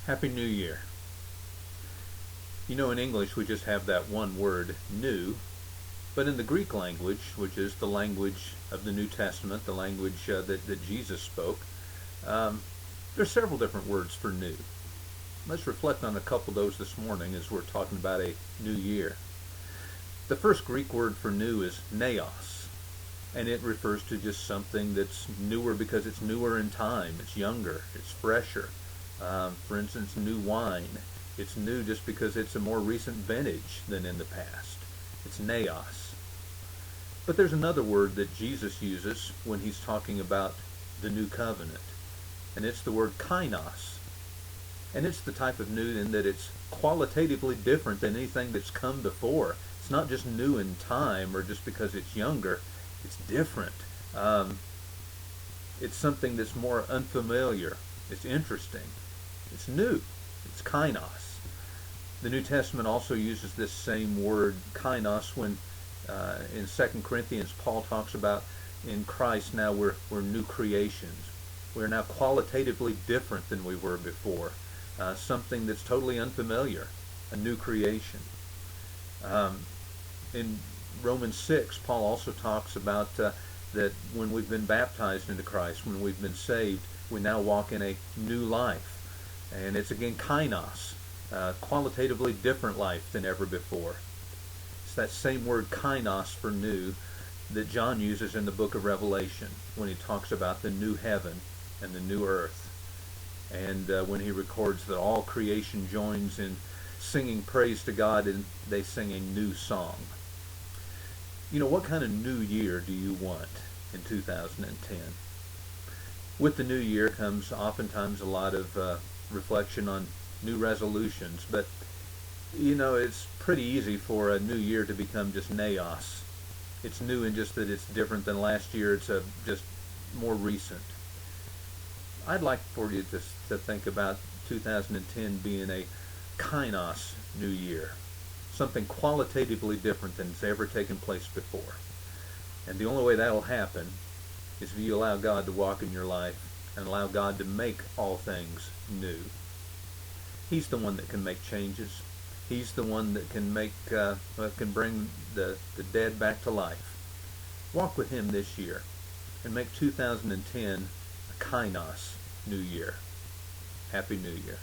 Happy New Year. You know, in English we just have that one word, new, but in the Greek language, which is the language of the New Testament, the language that Jesus spoke, um, there's several different words for new. Let's reflect on a couple of those this morning as we're talking about a new year. The first Greek word for new is neos, and it refers to just something that's newer because it's newer in time, it's younger, it's fresher. For instance, new wine. It's new just because it's a more recent vintage than in the past. It's neos. But there's another word that Jesus uses when he's talking about the new covenant, and it's the word kainos. And it's the type of new in that it's qualitatively different than anything that's come before. It's not just new in time or just because it's younger. It's different. It's something that's more unfamiliar. It's interesting. It's new. It's kainos. The New Testament also uses this same word kainos when in 2 Corinthians Paul talks about in Christ now we're new creations. We're now qualitatively different than we were before. Something that's totally unfamiliar, a new creation. In Romans 6, Paul also talks about that when we've been baptized into Christ, when we've been saved, we now walk in a new life. And it's again kainos, qualitatively different life than ever before. It's that same word kainos for new that John uses in the book of Revelation when he talks about the new heaven and the new earth. And when he records that all creation joins in singing praise to God and they sing a new song. You know, what kind of new year do you want in 2010? With the new year comes oftentimes a lot of reflection on new resolutions, but you know, it's pretty easy for a new year to become just neos. It's new in just that it's different than last year. It's just more recent. I'd like for you to think about 2010 being a kainos new year, something qualitatively different than has ever taken place before. And the only way that'll happen is if you allow God to walk in your life and allow God to make all things new. He's the one that can make changes. He's the one that can can bring the dead back to life. Walk with him this year and make 2010 a kainos new year. Happy New Year.